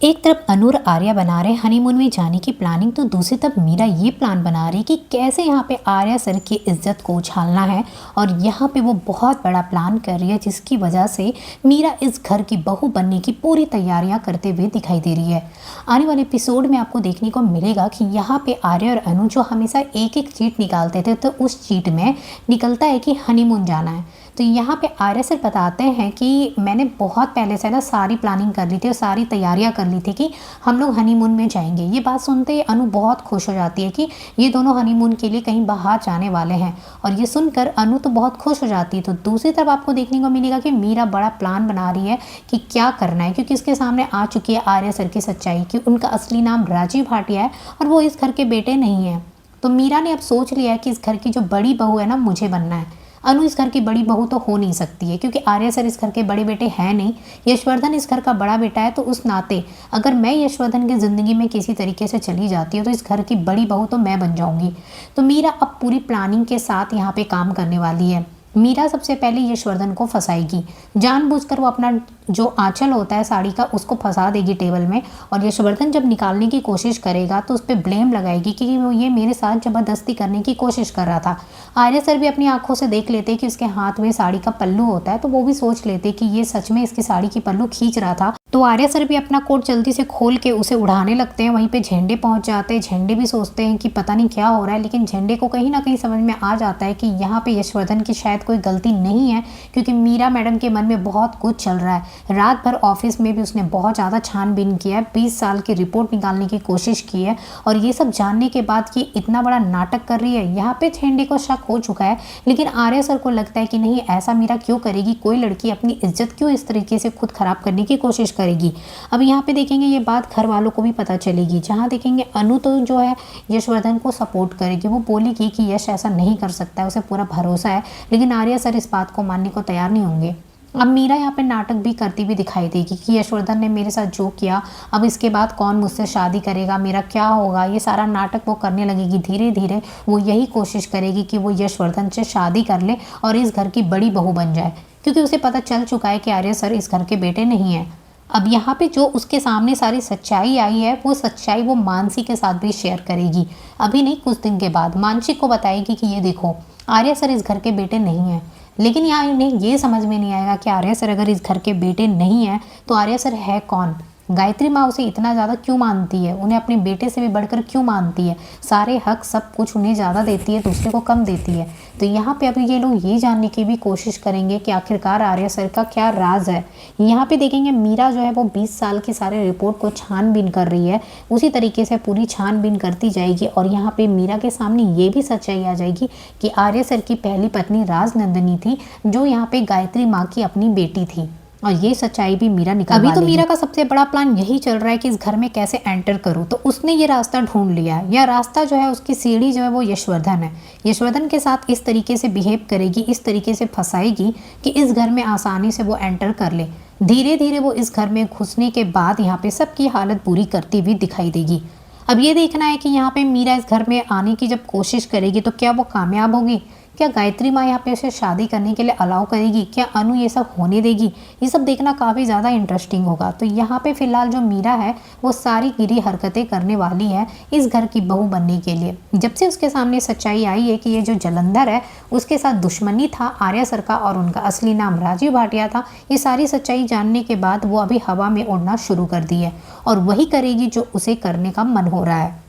एक तरफ अनु और आर्या बना रहे हनीमून में जाने की प्लानिंग, तो दूसरी तरफ मीरा ये प्लान बना रही कि कैसे यहाँ पे आर्या सर की इज्जत को उछालना है। और यहाँ पे वो बहुत बड़ा प्लान कर रही है, जिसकी वजह से मीरा इस घर की बहू बनने की पूरी तैयारियां करते हुए दिखाई दे रही है। आने वाले एपिसोड में आपको देखने को मिलेगा कि यहाँ पे आर्या और अनु जो हमेशा एक एक चीट निकालते थे, तो उस चीट में निकलता है कि हनीमून जाना है। तो यहाँ पे आर्या सर बताते हैं कि मैंने बहुत पहले से ना सारी प्लानिंग कर ली थी और सारी तैयारियां कर ली थी कि हम लोग हनीमून में जाएंगे। ये बात सुनते ही अनु बहुत खुश हो जाती है कि ये दोनों हनीमून के लिए कहीं बाहर जाने वाले हैं। और ये सुनकर अनु तो बहुत खुश हो जाती है। तो दूसरी तरफ आपको देखने को मिलेगा कि मीरा बड़ा प्लान बना रही है कि क्या करना है, क्योंकि इसके सामने आ चुकी है आर्या सर की सच्चाई कि उनका असली नाम राजीव भाटिया है और वो इस घर के बेटे नहीं हैं। तो मीरा ने अब सोच लिया है कि इस घर की जो बड़ी बहू है ना, मुझे बनना है। अनु इस घर की बड़ी बहू तो हो नहीं सकती है, क्योंकि आर्या सर इस घर के बड़े बेटे हैं नहीं। यशवर्धन इस घर का बड़ा बेटा है, तो उस नाते अगर मैं यशवर्धन की ज़िंदगी में किसी तरीके से चली जाती हूँ तो इस घर की बड़ी बहू तो मैं बन जाऊँगी। तो मीरा अब पूरी प्लानिंग के साथ यहाँ पे काम करने वाली है। मीरा सबसे पहले यशवर्धन को फंसाएगी, जानबूझकर वो अपना जो आंचल होता है साड़ी का उसको फंसा देगी टेबल में। और यशवर्धन जब निकालने की कोशिश करेगा तो उस पर ब्लेम लगाएगी कि वो ये मेरे साथ ज़बरदस्ती करने की कोशिश कर रहा था। आर्या सर भी अपनी आंखों से देख लेते कि उसके हाथ में साड़ी का पल्लू होता है, तो वो भी सोच लेते कि ये सच में इसकी साड़ी की पल्लू खींच रहा था। तो आर्या सर भी अपना कोट जल्दी से खोल के उसे उड़ाने लगते हैं। वहीं पे झंडे पहुंच जाते हैं। झंडे भी सोचते हैं कि पता नहीं क्या हो रहा है, लेकिन झंडे को कहीं ना कहीं समझ में आ जाता है कि यहाँ पे यशवर्धन की शायद कोई गलती नहीं है, क्योंकि मीरा मैडम के मन में बहुत कुछ चल रहा है। रात भर ऑफिस में भी उसने बहुत ज़्यादा छानबीन किया है, 20 साल की रिपोर्ट निकालने की कोशिश की है। और ये सब जानने के बाद कि इतना बड़ा नाटक कर रही है, यहाँ पे झंडे को शक हो चुका है। लेकिन आर्या सर को लगता है कि नहीं, ऐसा मीरा क्यों करेगी, कोई लड़की अपनी इज्जत क्यों इस तरीके से खुद खराब करने की कोशिश करेगी। अब यहाँ पे देखेंगे ये बात घर वालों को भी पता चलेगी, जहाँ देखेंगे अनु तो जो है यशवर्धन को सपोर्ट करेगी। वो बोलेगी कि यश ऐसा नहीं कर सकता है, उसे पूरा भरोसा है। लेकिन आर्या सर इस बात को मानने को तैयार नहीं होंगे। अब मीरा यहाँ पे नाटक भी करती हुई दिखाई देगी कि यशवर्धन ने मेरे साथ जो किया, अब इसके बाद कौन मुझसे शादी करेगा, मेरा क्या होगा। ये सारा नाटक वो करने लगेगी। धीरे धीरे वो यही कोशिश करेगी कि वो यशवर्धन से शादी कर ले और इस घर की बड़ी बहू बन जाए, क्योंकि उसे पता चल चुका है कि आर्या सर इस घर के बेटे नहीं हैं। अब यहाँ पे जो उसके सामने सारी सच्चाई आई है, वो सच्चाई वो मानसी के साथ भी शेयर करेगी। अभी नहीं, कुछ दिन के बाद मानसी को बताएगी कि ये देखो, आर्या सर इस घर के बेटे नहीं हैं। लेकिन यहाँ इन्हें ये समझ में नहीं आएगा कि आर्या सर अगर इस घर के बेटे नहीं हैं तो आर्या सर है कौन। गायत्री माँ उसे इतना ज़्यादा क्यों मानती है, उन्हें अपने बेटे से भी बढ़कर क्यों मानती है। सारे हक सब कुछ उन्हें ज़्यादा देती है, दूसरे को कम देती है। तो यहाँ पे अभी ये लोग ये जानने की भी कोशिश करेंगे कि आखिरकार आर्या सर का क्या राज है। यहाँ पे देखेंगे मीरा जो है वो 20 साल की सारे रिपोर्ट को छानबीन कर रही है, उसी तरीके से पूरी छानबीन करती जाएगी। और यहाँ पे मीरा के सामने ये भी सच्चाई आ जाएगी कि आर्या सर की पहली पत्नी राजनंदिनी थी, जो यहाँ पे गायत्री माँ की अपनी बेटी थी। और ये सच्चाई भी मीरा निकाल अभी तो मीरा का सबसे बड़ा प्लान यही चल रहा है कि इस घर में कैसे एंटर करूं। तो उसने ये रास्ता ढूंढ लिया। यह रास्ता जो है, उसकी सीढ़ी जो है वो यशवर्धन है। यशवर्धन के साथ इस तरीके से बिहेव करेगी, इस तरीके से फंसाएगी कि इस घर में आसानी से वो एंटर कर ले। धीरे धीरे वो इस घर में घुसने के बाद यहाँ पे सबकी हालत बुरी करती हुई दिखाई देगी। अब ये देखना है कि यहाँ पे मीरा इस घर में आने की जब कोशिश करेगी तो क्या वो कामयाब होगी। क्या गायत्री माँ यहाँ पे उसे शादी करने के लिए अलाउ करेगी, क्या अनु ये सब होने देगी। ये सब देखना काफ़ी ज़्यादा इंटरेस्टिंग होगा। तो यहाँ पे फिलहाल जो मीरा है वो सारी गिरी हरकतें करने वाली है इस घर की बहू बनने के लिए। जब से उसके सामने सच्चाई आई है कि ये जो जलंधर है उसके साथ दुश्मनी था आर्या सर का और उनका असली नाम राजीव भाटिया था, ये सारी सच्चाई जानने के बाद वो अभी हवा में उड़ना शुरू कर दी है और वही करेगी जो उसे करने का मन हो रहा है।